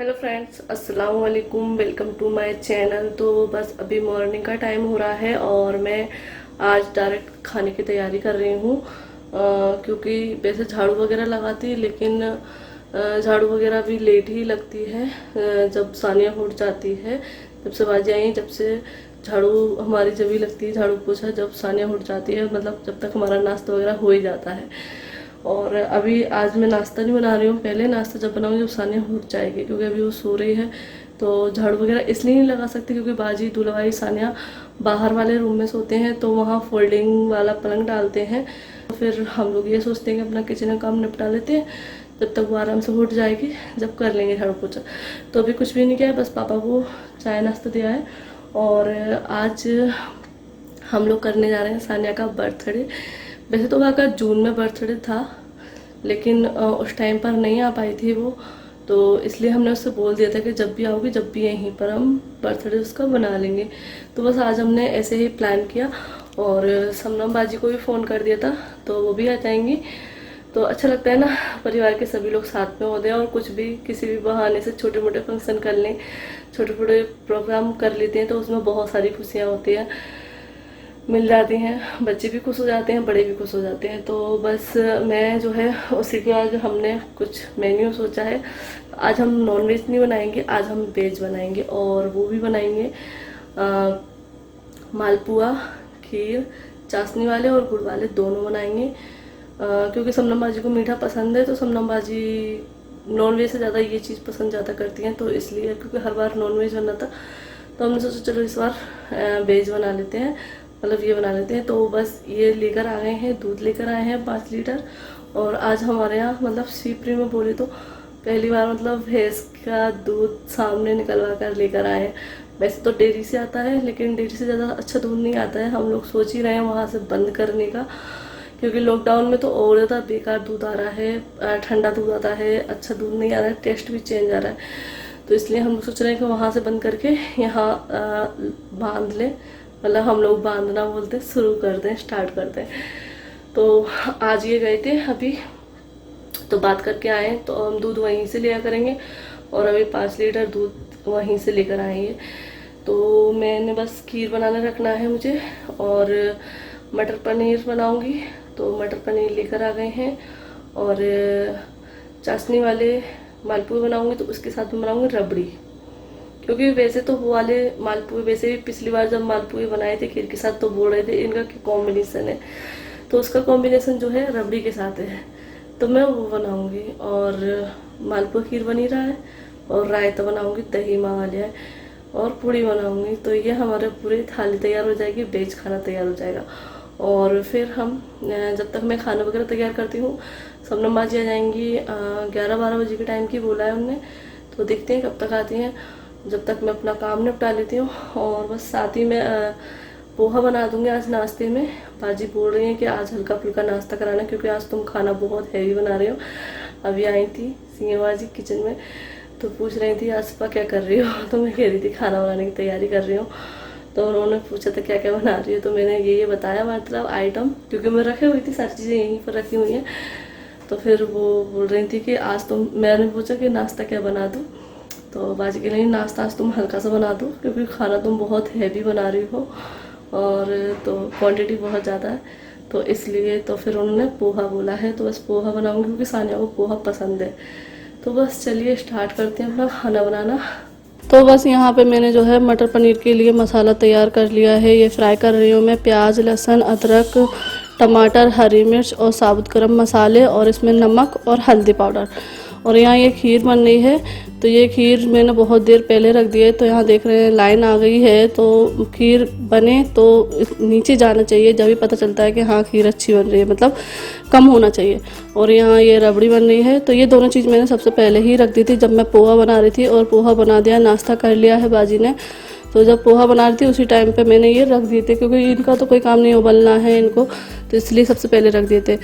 Hello friends, अस्सलाम वालेकुम। Welcome to my channel. तो बस अभी मॉर्निंग का टाइम हो रहा है और मैं आज डायरेक्ट खाने की तैयारी कर रही हूँ, क्योंकि वैसे झाड़ू वगैरह लगाती लेकिन झाड़ू वगैरह भी लेट ही लगती है। जब सानिया उठ जाती है, जब से बाजी आई, जब से झाड़ू हमारी जब भी लगती है, झाड़ू पोछा जब सानिया उठ जाती है, मतलब जब तक हमारा नाश्ता वगैरह हो ही जाता है। और अभी आज मैं नाश्ता नहीं बना रही हूँ, पहले नाश्ता जब बनाऊंगी जब सानिया उठ जाएगी, क्योंकि अभी वो सो रही है। तो झाड़ू वगैरह इसलिए नहीं लगा सकती क्योंकि बाजी दुलवाई सानिया बाहर वाले रूम में सोते हैं, तो वहाँ फोल्डिंग वाला पलंग डालते हैं। तो फिर हम लोग ये सोचते हैं कि अपना किचन का काम निपटा लेते हैं, जब तक वो आराम से उठ जाएगी जब कर लेंगे झाड़ू पोछा। तो अभी कुछ भी नहीं किया है, बस पापा को चाय नाश्ता दिया है। और आज हम लोग करने जा रहे हैं सानिया का बर्थडे। वैसे तो वहाँ का जून में बर्थडे था, लेकिन उस टाइम पर नहीं आ पाई थी वो, तो इसलिए हमने उससे बोल दिया था कि जब भी आओगी, जब भी यहीं पर हम बर्थडे उसका बना लेंगे। तो बस आज हमने ऐसे ही प्लान किया और समनम बाजी को भी फ़ोन कर दिया था, तो वो भी आ जाएंगी। तो अच्छा लगता है ना, परिवार के सभी लोग साथ में होते हैं और कुछ भी किसी भी बहाने से छोटे मोटे फंक्शन कर लें, छोटे छोटे प्रोग्राम कर लेते हैं, तो उसमें बहुत सारी खुशियाँ होती हैं, मिल जाती हैं। बच्चे भी खुश हो जाते हैं, बड़े भी खुश हो जाते हैं। तो बस मैं जो है उसी के आज हमने कुछ मेन्यू सोचा है। आज हम नॉन वेज नहीं बनाएंगे, आज हम वेज बनाएंगे, और वो भी बनाएंगे मालपुआ, खीर, चाशनी वाले और गुड़ वाले दोनों बनाएंगे। क्योंकि समनम बाजी को मीठा पसंद है, तो समनम बाजी नॉन वेज से ज़्यादा ये चीज़ पसंद ज़्यादा करती हैं, तो इसलिए क्योंकि हर बार नॉन वेज बना था, तो हमने सोचा चलो इस बार वेज बना लेते हैं, मतलब ये बना लेते हैं। तो बस ये लेकर आ गए हैं, दूध लेकर आए हैं 5 लीटर। और आज हमारे यहाँ मतलब शिवपुरी में बोले तो पहली बार मतलब भैंस का दूध सामने निकलवा कर लेकर आए हैं। वैसे तो डेयरी से आता है, लेकिन डेयरी से ज़्यादा अच्छा दूध नहीं आता है। हम लोग सोच ही रहे हैं वहाँ से बंद करने का, क्योंकि लॉकडाउन में तो और ज़्यादा बेकार दूध आ रहा है, ठंडा दूध आता है, अच्छा दूध नहीं आ रहा है, टेस्ट भी चेंज आ रहा है। तो इसलिए हम लोग सोच रहे हैं कि वहाँ से बंद करके यहाँ बांध लें, मतलब हम लोग बांधना बोलते हैं, शुरू कर दें, स्टार्ट कर दें। तो आज ये गए थे अभी, तो बात करके आए, तो हम दूध वहीं से लिया करेंगे, और अभी 5 लीटर दूध वहीं से लेकर आएंगे। तो मैंने बस खीर बनाने रखना है मुझे, और मटर पनीर बनाऊंगी, तो मटर पनीर लेकर आ गए हैं। और चाशनी वाले मालपुए बनाऊंगी, तो उसके साथ में बनाऊंगी रबड़ी, क्योंकि वैसे तो वो वाले मालपुए, वैसे भी पिछली बार जब मालपुए बनाए थे खीर के साथ, तो बोल रहे थे इनका क्या कॉम्बिनेशन है, तो उसका कॉम्बिनेशन जो है रबड़ी के साथ है, तो मैं वो बनाऊंगी। और मालपुआ खीर बनी रहा है, और रायता बनाऊंगी, दही मंगा लिया है, और पूड़ी बनाऊंगी। तो ये हमारे पूरी थाली तैयार हो जाएगी, वेज खाना तैयार हो जाएगा। और फिर हम जब तक मैं खाना वगैरह तैयार करती हूँ, सबनम बाजी आ जाएंगी 11-12 बजे के टाइम की बोला है उनने, तो देखते हैं कब तक आती हैं। जब तक मैं अपना काम निपटा लेती हूँ, और बस साथ ही में पोहा बना दूंगी आज नाश्ते में। बाजी बोल रही हैं कि आज हल्का फुल्का नाश्ता कराना, क्योंकि आज तुम खाना बहुत हैवी बना रहे हो। अभी आई थी सिंह बाजी किचन में, तो पूछ रही थी आसपा क्या कर रही हो, तो मैं कह रही थी खाना बनाने की तैयारी कर रही हूँ। तो उन्होंने पूछा था क्या क्या बना रही है, तो मैंने ये बताया, मतलब आइटम, क्योंकि मैं रखे हुई थी, सारी चीज़ें यहीं पर रखी हुई हैं। तो फिर वो बोल रही थी कि आज तुम, मैंने पूछा कि नाश्ता क्या बना दूँ, तो बाजी के लिए नाश्ता आज तुम हल्का सा बना दो, क्योंकि खाना तुम बहुत हैवी बना रही हो, और तो क्वांटिटी बहुत ज़्यादा है, तो इसलिए। तो फिर उन्होंने पोहा बोला है, तो बस पोहा बनाऊंगी, क्योंकि सानिया को पोहा पसंद है। तो बस चलिए स्टार्ट करते हैं अपना खाना बनाना। तो बस यहाँ पे मैंने जो है मटर पनीर के लिए मसाला तैयार कर लिया है। ये फ्राई कर रही हूँ मैं, प्याज, लहसुन, अदरक, टमाटर, हरी मिर्च और साबुत गरम मसाले, और इसमें नमक और हल्दी पाउडर। और यहाँ ये खीर बन रही है, तो ये खीर मैंने बहुत देर पहले रख दी है, तो यहाँ देख रहे हैं लाइन आ गई है। तो खीर बने तो नीचे जाना चाहिए, जब भी पता चलता है कि हाँ खीर अच्छी बन रही है, मतलब कम होना चाहिए। और यहाँ ये रबड़ी बन रही है, तो ये दोनों चीज़ मैंने सबसे पहले ही रख दी थी जब मैं पोहा बना रही थी, और पोहा बना दिया, नाश्ता कर लिया है बाजी ने। तो जब पोहा बना रही थी उसी टाइम पे मैंने ये रख दिए थे, क्योंकि इनका तो कोई काम नहीं उबलना है इनको, तो इसलिए सबसे पहले रख दिए थे।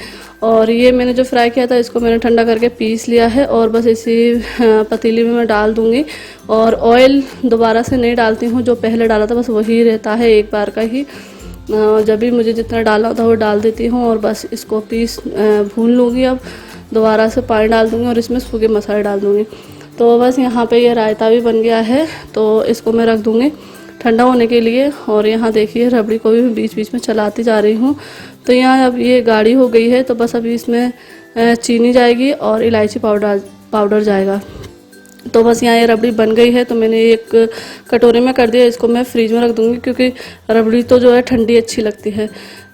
और ये मैंने जो फ्राई किया था, इसको मैंने ठंडा करके पीस लिया है, और बस इसी पतीली में मैं डाल दूँगी। और ऑयल दोबारा से नहीं डालती हूँ, जो पहले डाला था बस वही रहता है, एक बार का ही। जब भी मुझे जितना डालना होता है वो डाल देती हूँ, और बस इसको भून लूँगी। अब दोबारा से पानी डाल दूँगी, और इसमें सूखे मसाले डाल दूँगी। तो बस यहाँ पे ये रायता भी बन गया है, तो इसको मैं रख दूँगी ठंडा होने के लिए। और यहाँ देखिए रबड़ी को भी मैं बीच बीच में चलाती जा रही हूँ। तो यहाँ अब ये गाढ़ी हो गई है, तो बस अभी इसमें चीनी जाएगी और इलायची पाउडर जाएगा। तो बस यहाँ ये रबड़ी बन गई है, तो मैंने एक कटोरे में कर दिया। इसको मैं फ्रिज में रख दूँगी क्योंकि रबड़ी तो जो है ठंडी अच्छी लगती है।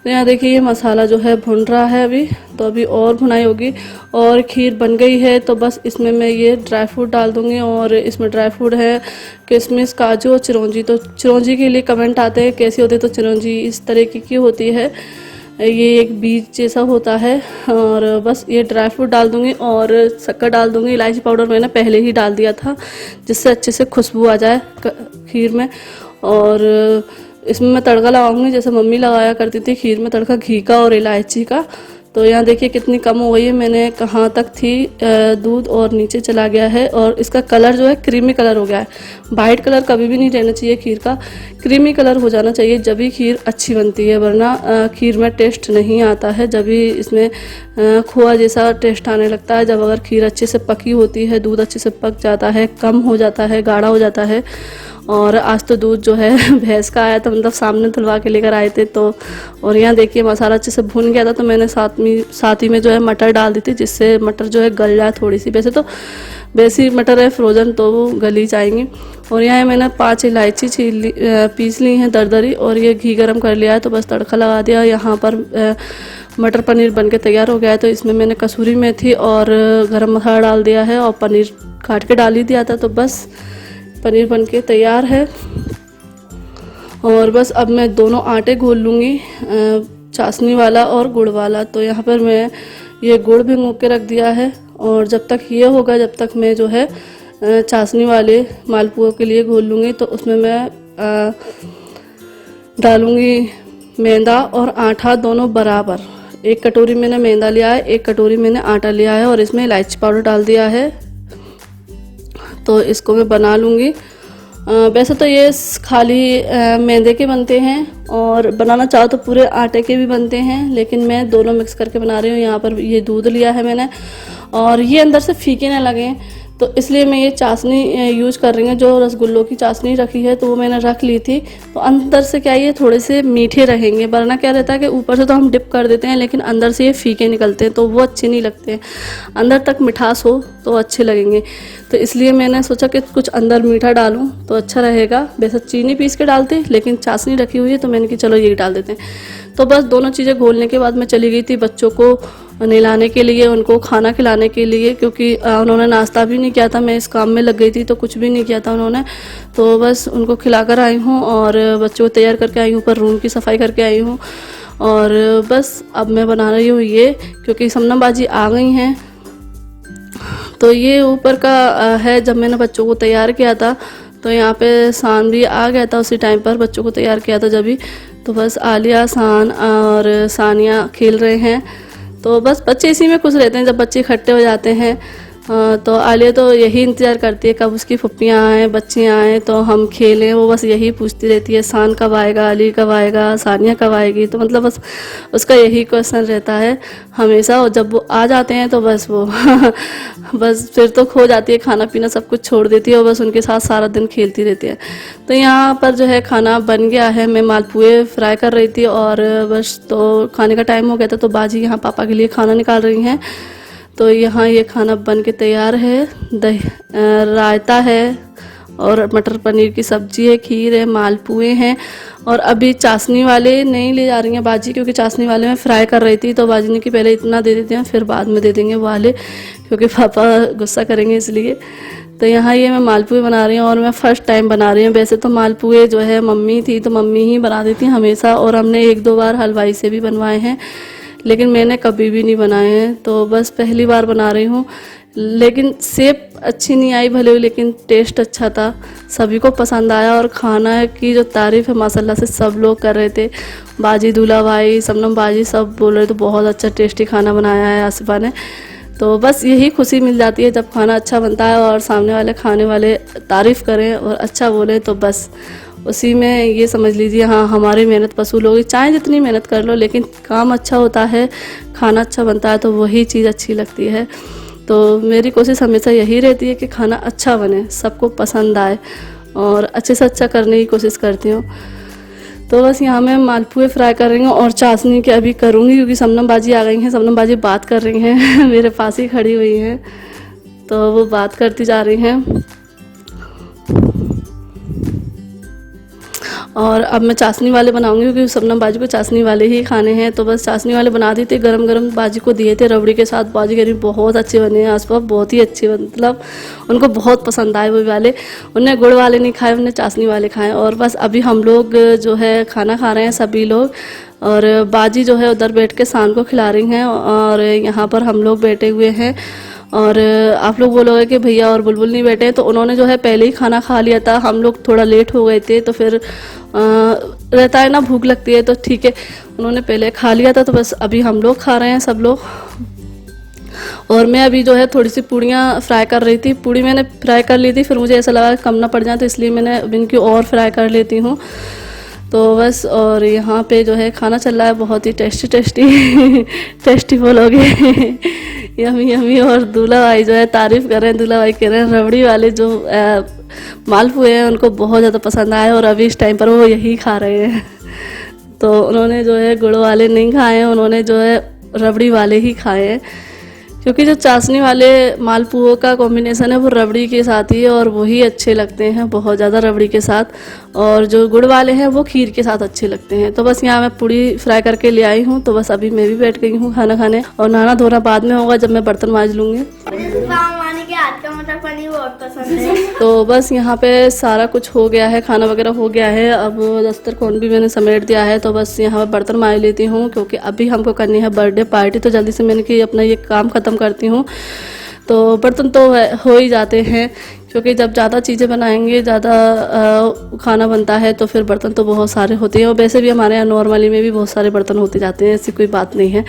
तो यहाँ देखिए ये मसाला जो है भुन रहा है अभी, तो अभी और भुनाई होगी। और खीर बन गई है, तो बस इसमें मैं ये ड्राई फ्रूट डाल दूँगी। और इसमें ड्राई फ्रूट है किशमिश, काजू और चिरौंजी। तो चिरौंजी के लिए कमेंट आते हैं कैसी होती है, तो चिरौंजी इस तरीके की होती है, ये एक बीज जैसा होता है। और बस ये ड्राई फ्रूट डाल दूँगी और शक्कर डाल दूँगी। इलायची पाउडर मैंने पहले ही डाल दिया था जिससे अच्छे से खुशबू आ जाए खीर में। और इसमें मैं तड़का लगाऊंगी जैसे मम्मी लगाया करती थी खीर में तड़का, घी का और इलायची का। तो यहाँ देखिए कितनी कम हो गई है, मैंने कहाँ तक थी दूध और नीचे चला गया है। और इसका कलर जो है क्रीमी कलर हो गया है। वाइट कलर कभी भी नहीं रहना चाहिए खीर का, क्रीमी कलर हो जाना चाहिए जब भी खीर अच्छी बनती है, वरना खीर में टेस्ट नहीं आता है। जब भी इसमें खोआ जैसा टेस्ट आने लगता है, जब अगर खीर अच्छे से पकी होती है, दूध अच्छे से पक जाता है, कम हो जाता है, गाढ़ा हो जाता है। और आज तो दूध जो है भैंस का आया था, मतलब सामने धुलवा के लेकर आए थे। तो और यहाँ देखिए मसाला अच्छे से भुन गया था, तो मैंने साथ ही में जो है मटर डाल दी थी जिससे मटर जो है गल जाए थोड़ी सी। वैसे तो वैसी मटर है फ्रोज़न तो वो गली जाएंगी। और यहाँ मैंने 5 इलायची पीस ली हैं दरदरी, और ये घी गरम कर लिया है, तो बस तड़का लगा दिया। यहाँ पर मटर पनीर बन के तैयार हो गया है, तो इसमें मैंने कसूरी मेथी और गरम मसाला डाल दिया है और पनीर काट के डाल ही दिया था। तो बस पनीर बन के तैयार है। और बस अब मैं दोनों आटे घोल लूँगी, चाशनी वाला और गुड़ वाला। तो यहाँ पर मैं ये गुड़ भिगो के रख दिया है, और जब तक ये होगा जब तक मैं जो है चाशनी वाले मालपुआ के लिए घोल लूँगी। तो उसमें मैं डालूँगी मैदा और आटा दोनों बराबर। 1 कटोरी मैंने मैदा लिया है, 1 कटोरी मैंने आटा लिया है, और इसमें इलायची पाउडर डाल दिया है। तो इसको मैं बना लूँगी। वैसे तो ये खाली मैदे के बनते हैं, और बनाना चाहो तो पूरे आटे के भी बनते हैं, लेकिन मैं दोनों मिक्स करके बना रही हूँ। यहाँ पर ये दूध लिया है मैंने, और ये अंदर से फीके ना लगे तो इसलिए मैं ये चाशनी यूज कर रही हूँ। जो रसगुल्लों की चाशनी रखी है तो वो मैंने रख ली थी, तो अंदर से क्या ये थोड़े से मीठे रहेंगे, वरना क्या रहता है कि ऊपर से तो हम डिप कर देते हैं लेकिन अंदर से ये फीके निकलते हैं, तो वो अच्छे नहीं लगते हैं। अंदर तक मिठास हो तो अच्छे लगेंगे, तो इसलिए मैंने सोचा कि कुछ अंदर मीठा डालूँ तो अच्छा रहेगा। वैसे चीनी पीस के डालते, लेकिन चाशनी रखी हुई है तो मैंने कि चलो यही डाल देते हैं। तो बस दोनों चीज़ें घोलने के बाद मैं चली गई थी बच्चों को नहलाने के लिए, उनको खाना खिलाने के लिए, क्योंकि उन्होंने नाश्ता भी नहीं किया था। मैं इस काम में लग गई थी तो कुछ भी नहीं किया था उन्होंने। तो बस उनको खिलाकर आई हूँ और बच्चों को तैयार करके आई हूँ, ऊपर रूम की सफाई करके आई हूँ। और बस अब मैं बना रही हूँ ये, क्योंकि शबनम बाजी आ गई हैं। तो ये ऊपर का है, जब मैंने बच्चों को तैयार किया था तो यहाँ पे शान भी आ गया था उसी टाइम पर, बच्चों को तैयार किया था जब भी। तो बस आलिया, शान और सानिया खेल रहे हैं। तो बस बच्चे इसी में खुश रहते हैं जब बच्चे इकट्ठे हो जाते हैं। तो आलिया तो यही इंतज़ार करती है कब उसकी फुप्पियाँ आएँ, बच्चे आएँ तो हम खेलें। वो बस यही पूछती रहती है, शान कब आएगा, अली कब आएगा, सानिया कब आएगी। तो मतलब बस उसका यही क्वेश्चन रहता है हमेशा। और जब वो आ जाते हैं तो बस वो बस फिर तो खो जाती है, खाना पीना सब कुछ छोड़ देती है और बस उनके साथ सारा दिन खेलती रहती है। तो यहाँ पर जो है खाना बन गया है। मैं मालपुए फ्राई कर रही थी और बस तो खाने का टाइम हो गया था, तो बाजी यहाँ पापा के लिए खाना निकाल रही हैं। तो यहाँ ये खाना बन के तैयार है। दही रायता है और मटर पनीर की सब्जी है, खीर है, मालपुए हैं। और अभी चाशनी वाले नहीं ले जा रही हैं बाजी, क्योंकि चाशनी वाले में फ्राई कर रही थी। तो बाजी ने कि पहले इतना दे देते हैं फिर बाद में दे देंगे वाले, क्योंकि पापा गुस्सा करेंगे इसलिए। तो यहाँ ये मैं मालपुए बना रही हूँ और मैं फ़र्स्ट टाइम बना रही हूँ। वैसे तो मालपुए जो है मम्मी थी तो मम्मी ही बना देती हमेशा, और हमने 1-2 बार हलवाई से भी बनवाए हैं, लेकिन मैंने कभी भी नहीं बनाए हैं। तो बस पहली बार बना रही हूँ। लेकिन शेप अच्छी नहीं आई भले, लेकिन टेस्ट अच्छा था, सभी को पसंद आया। और खाना की जो तारीफ़ है माशाल्लाह से सब लोग कर रहे थे। बाजी, दूल्हा भाई, शबनम बाजी सब बोल रहे थे बहुत अच्छा टेस्टी खाना बनाया है आसिफा ने। तो बस यही खुशी मिल जाती है जब खाना अच्छा बनता है और सामने वाले खाने वाले तारीफ़ करें और अच्छा बोलें, तो बस उसी में ये समझ लीजिए हाँ हमारी मेहनत वसूल होगी। चाहे जितनी मेहनत कर लो, लेकिन काम अच्छा होता है, खाना अच्छा बनता है तो वही चीज़ अच्छी लगती है। तो मेरी कोशिश हमेशा यही रहती है कि खाना अच्छा बने, सबको पसंद आए और अच्छे से अच्छा करने की कोशिश करती हूँ। तो बस यहाँ मैं मालपुए फ्राई कर रही हूँ और चाशनी के अभी करूँगी, क्योंकि शबनम बाजी आ गई हैं। शबनम बाजी बात कर रही हैं मेरे पास ही खड़ी हुई हैं, तो वो बात करती जा रही हैं। और अब मैं चाशनी वाले बनाऊंगी, क्योंकि शबनम बाजी को चाशनी वाले ही खाने हैं। तो बस चाशनी वाले बना दी थी, गरम गरम बाजी को दिए थे रबड़ी के साथ। बाजी कह रही बहुत अच्छे बने हैं आसपास, बहुत ही अच्छे, मतलब उनको बहुत पसंद आए वो वाले। उन्हें गुड़ वाले नहीं खाए, उन्हें चाशनी वाले खाए। और बस अभी हम लोग जो है खाना खा रहे हैं सभी लोग, और बाजी जो है उधर बैठ के शान को खिला रही हैं और यहाँ पर हम लोग बैठे हुए हैं। और आप लोग बोलोगे कि भैया और बुलबुल नहीं बैठे हैं, तो उन्होंने जो है पहले ही खाना खा लिया था। हम लोग थोड़ा लेट हो गए थे, तो फिर रहता है ना, भूख लगती है, तो ठीक है उन्होंने पहले खा लिया था। तो बस अभी हम लोग खा रहे हैं सब लोग। और मैं अभी जो है थोड़ी सी पूड़ियाँ फ्राई कर रही थी। पूड़ी मैंने फ्राई कर ली थी, फिर मुझे ऐसा लगा कम ना पड़ जाए, तो इसलिए मैंने इनकी और फ्राई कर लेती हूँ। तो बस, और यहाँ पे जो है खाना चल रहा है बहुत ही टेस्टी टेस्टी बोलोगे यमी यमी। और दूल्हा भाई जो है तारीफ़ कर रहे हैं, दूल्हा भाई कह रहे हैं रबड़ी वाले जो मालपुए हैं उनको बहुत ज़्यादा पसंद आए, और अभी इस टाइम पर वो यही खा रहे हैं। तो उन्होंने जो है गुड़ वाले नहीं खाए हैं, उन्होंने जो है रबड़ी वाले ही खाए हैं, क्योंकि जो चाशनी वाले मालपुओं का कॉम्बिनेशन है वो रबड़ी के साथ ही है, और वही अच्छे लगते हैं बहुत ज़्यादा रबड़ी के साथ। और जो गुड़ वाले हैं वो खीर के साथ अच्छे लगते हैं। तो बस यहाँ मैं पूड़ी फ्राई करके ले आई हूँ। तो बस अभी मैं भी बैठ गई हूँ खाना खाने, और नहाना धोना बाद में होगा जब मैं बर्तन मांज लूँगी। के हाथ का मटर पनीर बहुत पसंद है। तो बस यहाँ पे सारा कुछ हो गया है, खाना वगैरह हो गया है। अब दस्तरखान भी मैंने समेट दिया है। तो बस यहाँ पर बर्तन मांज लेती हूँ, क्योंकि अभी हमको करनी है बर्थडे पार्टी। तो जल्दी से मैंने कि अपना ये काम ख़त्म करती हूँ। तो बर्तन तो हो ही जाते हैं, क्योंकि जब ज़्यादा चीज़ें बनाएंगे, ज़्यादा खाना बनता है, तो फिर बर्तन तो बहुत सारे होते हैं। और वैसे भी हमारे यहाँ नॉर्मली में भी बहुत सारे बर्तन होते जाते हैं, ऐसी कोई बात नहीं है।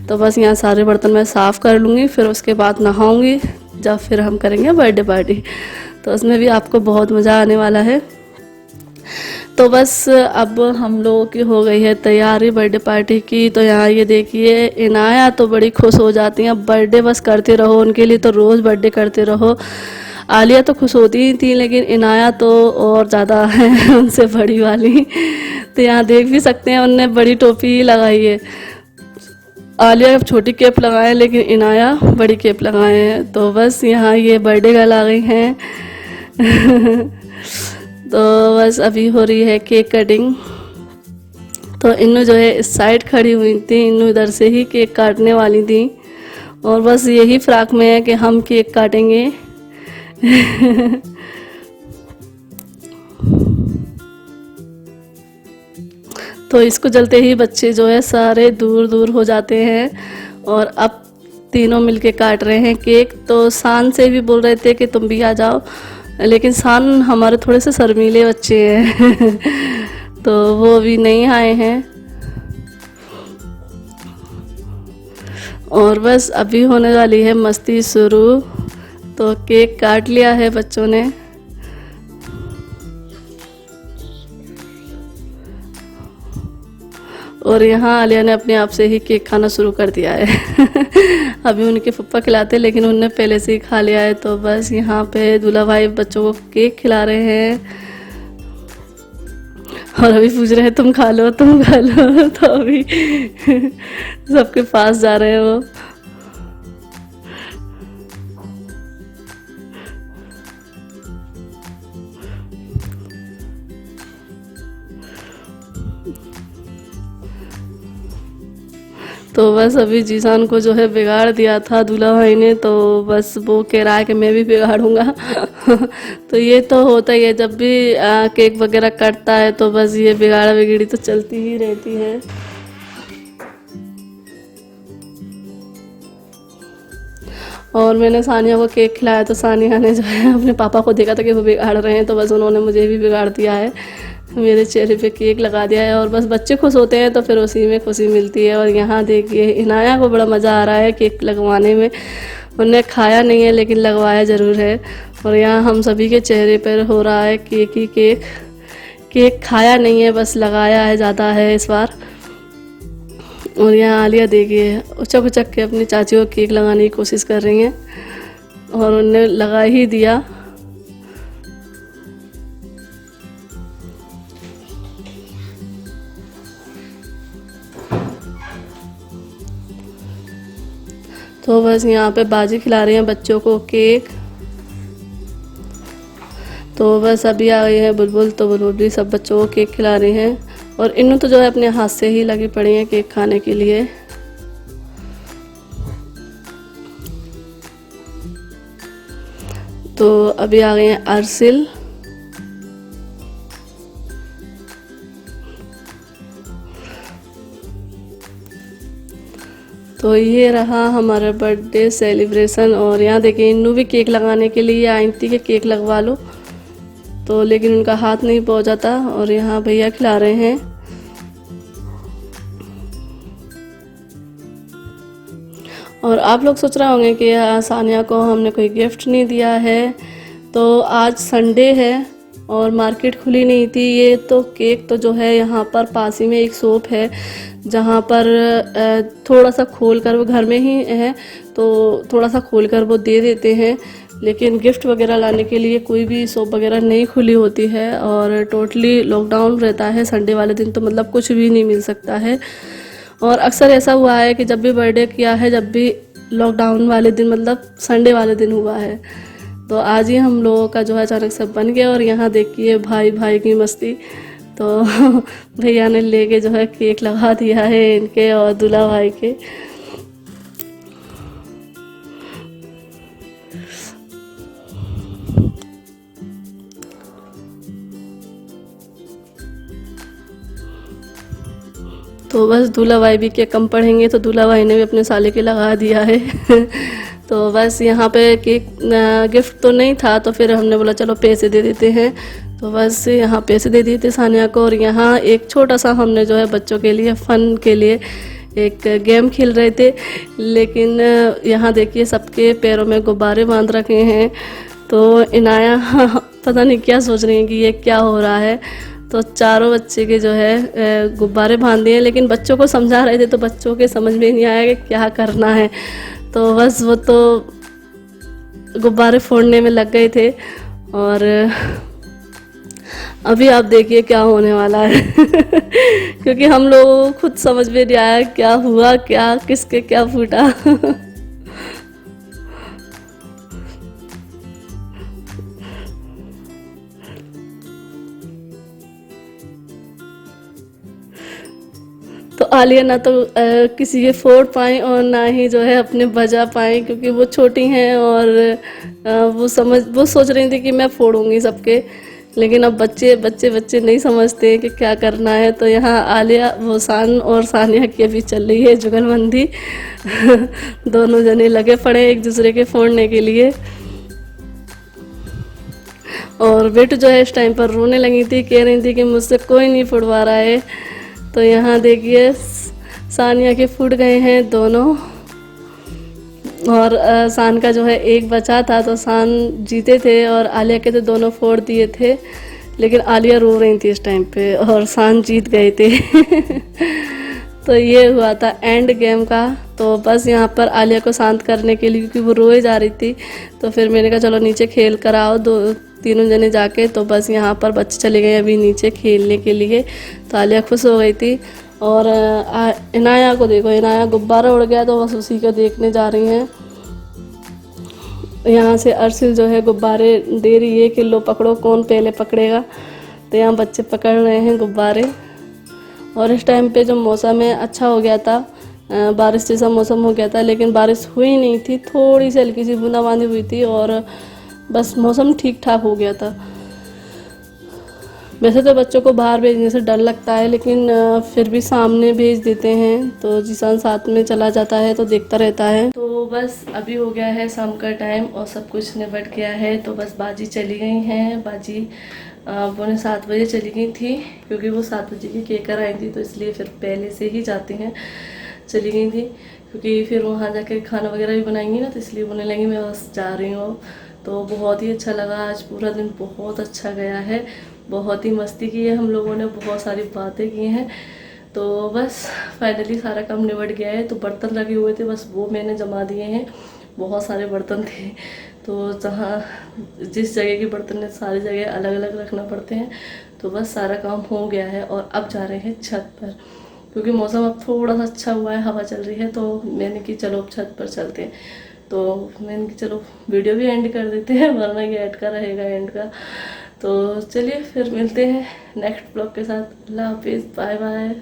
तो बस यहाँ सारे बर्तन मैं साफ़ कर लूँगी, फिर उसके बाद नहाऊँगी, जब फिर हम करेंगे बर्थडे पार्टी। तो उसमें भी आपको बहुत मज़ा आने वाला है। तो बस अब हम लोगों की हो गई है तैयारी बर्थडे पार्टी की। तो यहाँ ये देखिए, इनाया तो बड़ी खुश हो जाती हैं। बर्थडे बस करते रहो उनके लिए, तो रोज़ बर्थडे करते रहो। आलिया तो खुश होती ही थी, लेकिन इनाया तो और ज़्यादा है उनसे बड़ी वाली। तो यहाँ देख भी सकते हैं उनने बड़ी टोपी लगाई है। आलिया छोटी कैप लगाए, लेकिन इनाया बड़ी कैप लगाए हैं। तो बस यहाँ ये बर्थडे गर्ल आ गई हैं तो बस अभी हो रही है केक कटिंग। तो इन्नू जो है इस साइड खड़ी हुई थी, इन्नू इधर से ही केक काटने वाली थी। और बस यही फ्राक में है कि हम केक काटेंगे तो इसको जलते ही बच्चे जो है सारे दूर दूर हो जाते हैं। और अब तीनों मिलके काट रहे हैं केक। तो शान से भी बोल रहे थे कि तुम भी आ जाओ, लेकिन शान हमारे थोड़े से शर्मीले बच्चे हैं तो वो अभी नहीं आए हैं। और बस अभी होने वाली है मस्ती शुरू। तो केक काट लिया है बच्चों ने। और यहाँ आलिया ने अपने आप से ही केक खाना शुरू कर दिया है अभी उनके पप्पा खिलाते, लेकिन उनने पहले से ही खा लिया है। तो बस यहाँ पे दूल्हा भाई बच्चों को केक खिला रहे हैं, और अभी पूछ रहे हैं तुम खा लो तुम खा लो तो अभी सबके पास जा रहे हैं वो। तो बस अभी जीसान को जो है बिगाड़ दिया था दूल्हा भाई ने, तो बस वो कह रहा है कि मैं भी बिगाड़ूंगा तो ये तो होता ही है, जब भी केक वगैरह कटता है तो बस ये बिगाड़ा बिगड़ी तो चलती ही रहती है। और मैंने सानिया को केक खिलाया, तो सानिया ने जो है अपने पापा को देखा था कि वो बिगाड़ रहे हैं, तो बस उन्होंने मुझे भी बिगाड़ दिया है, मेरे चेहरे पे केक लगा दिया है। और बस बच्चे खुश होते हैं तो फिर उसी में खुशी मिलती है। और यहाँ देखिए इनाया को बड़ा मज़ा आ रहा है केक लगवाने में। उन्हें खाया नहीं है लेकिन लगवाया ज़रूर है। और यहाँ हम सभी के चेहरे पर हो रहा है केक ही केक। केक खाया नहीं है, बस लगाया है ज़्यादा है इस बार। और यहाँ आलिया देखिए उचक उचक के अपनी चाची को केक लगाने की कोशिश कर रही हैं और उन्हें लगा ही दिया। तो बस यहाँ पे बाजी खिला रहे हैं बच्चों को केक। तो बस अभी आ गई है बुलबुल, तो बुलबुल भी सब बच्चों को केक खिला रही हैं और इन्हों तो जो है अपने हाथ से ही लगी पड़ी हैं केक खाने के लिए। तो अभी आ गए हैं अर्सिल। तो ये रहा हमारा बर्थडे सेलिब्रेशन। और यहाँ देखिए इन्नू भी केक लगाने के लिए आई थी कि केक लगवा लो, तो लेकिन उनका हाथ नहीं पहुँचा था और यहाँ भैया खिला रहे हैं। और आप लोग सोच रहे होंगे कि सानिया को हमने कोई गिफ्ट नहीं दिया है। तो आज संडे है और मार्केट खुली नहीं थी। ये तो केक तो जो है यहाँ पर पास ही में एक शॉप है जहाँ पर थोड़ा सा खोल कर, वो घर में ही है तो थोड़ा सा खोल कर वो दे देते हैं, लेकिन गिफ्ट वगैरह लाने के लिए कोई भी शॉप वगैरह नहीं खुली होती है और टोटली लॉकडाउन रहता है। संडे वाले दिन तो मतलब कुछ भी नहीं मिल सकता है। और अक्सर ऐसा हुआ है कि जब भी बर्थडे किया है, जब भी लॉकडाउन वाले दिन मतलब संडे वाले दिन हुआ है। तो आज ही हम लोगों का जो है अचानक से बन गया। और यहाँ देखिए भाई भाई की मस्ती, तो भैया ने लेके जो है केक लगा दिया है इनके और दूल्हा भाई के। तो बस दूल्हा भाई भी क्या कम पढ़ेंगे, तो दूल्हा भाई ने भी अपने साले के लगा दिया है। तो बस यहाँ पे केक गिफ्ट तो नहीं था, तो फिर हमने बोला चलो पैसे दे देते हैं। तो बस यहाँ पैसे दे दिए थे सानिया को। और यहाँ एक छोटा सा हमने जो है बच्चों के लिए फ़न के लिए एक गेम खेल रहे थे, लेकिन यहाँ देखिए सबके पैरों में गुब्बारे बांध रखे हैं। तो इनाया पता नहीं क्या सोच रही हैं कि ये क्या हो रहा है। तो चारों बच्चे के जो है गुब्बारे बांध दिए, लेकिन बच्चों को समझा रहे थे तो बच्चों के समझ में नहीं आया कि क्या करना है। तो बस वो तो गुब्बारे फोड़ने में लग गए थे। और अभी आप देखिए क्या होने वाला है। क्योंकि हम लोग खुद समझ में नहीं आया क्या हुआ, क्या किसके क्या फूटा। तो आलिया ना तो किसी के फोड़ पाएँ और ना ही जो है अपने बजा पाएँ, क्योंकि वो छोटी हैं और वो सोच रही थी कि मैं फोड़ूंगी सबके। लेकिन अब बच्चे नहीं समझते हैं कि क्या करना है। तो यहाँ आलिया वो सान और सानिया की अभी चल रही है जुगलबंदी। दोनों जने लगे पड़े एक दूसरे के फोड़ने के लिए। और बेटू जो है इस टाइम पर रोने लगी थी, कह रही थी कि मुझसे कोई नहीं फुड़वा रहा है। तो यहाँ देखिए सानिया के फूट गए हैं दोनों। और सान का जो है एक बचा था, तो सान जीते थे और आलिया के तो दोनों फोड़ दिए थे। लेकिन आलिया रो रही थी इस टाइम पे और सान जीत गए थे। तो ये हुआ था एंड गेम का। तो बस यहाँ पर आलिया को शांत करने के लिए, क्योंकि वो रोए जा रही थी, तो फिर मैंने कहा चलो नीचे खेल कर आओ तीनों जने जाके। तो बस यहाँ पर बच्चे चले गए अभी नीचे खेलने के लिए। तो आलिया खुश हो गई थी। और इनाया को देखो, इनाया गुब्बारा उड़ गया तो बस उसी को देखने जा रही हैं। यहाँ से अर्सिल जो है गुब्बारे दे रही है कि लो पकड़ो, कौन पहले पकड़ेगा। तो यहाँ बच्चे पकड़ रहे हैं गुब्बारे। और इस टाइम पे जो मौसम है अच्छा हो गया था, बारिश जैसा मौसम हो गया था, लेकिन बारिश हुई नहीं थी, थोड़ी सी हल्की सी बूंदाबांदी हुई थी और बस मौसम ठीक ठाक हो गया था। वैसे तो बच्चों को बाहर भेजने से डर लगता है, लेकिन फिर भी सामने भेज देते हैं, तो जिसान साथ में चला जाता है तो देखता रहता है। तो बस अभी हो गया है शाम का टाइम और सब कुछ निपट गया है। तो बस बाजी चली गई हैं। बाजी 7:45 बजे चली गई थी, क्योंकि वो 7 बजे की केक आई थी, तो इसलिए फिर पहले से ही जाती हैं, चली गई थी। क्योंकि फिर वहाँ जाकर खाना वगैरह भी बनाएंगी ना, तो इसलिए बोलने लगी मैं बस जा रही हूँ। तो बहुत ही अच्छा लगा, आज पूरा दिन बहुत अच्छा गया है, बहुत ही मस्ती की है हम लोगों ने, बहुत सारी बातें की हैं। तो बस फाइनली सारा काम निबट गया है। तो बर्तन लगे हुए थे, बस वो मैंने जमा दिए हैं। बहुत सारे बर्तन थे, तो जहाँ जिस जगह के बर्तन है सारी जगह अलग अलग रखना पड़ते हैं। तो बस सारा काम हो गया है और अब जा रहे हैं छत पर, क्योंकि मौसम अब थोड़ा सा अच्छा हुआ है, हवा चल रही है। तो मैंने कि चलो अब छत पर चलते हैं। तो मैंने कि चलो वीडियो भी एंड कर देते हैं, वरना ये ऐड का रहेगा एंड का। तो चलिए फिर मिलते हैं नेक्स्ट ब्लॉग के साथ। अल्लाह हाफिज़, बाय बाय।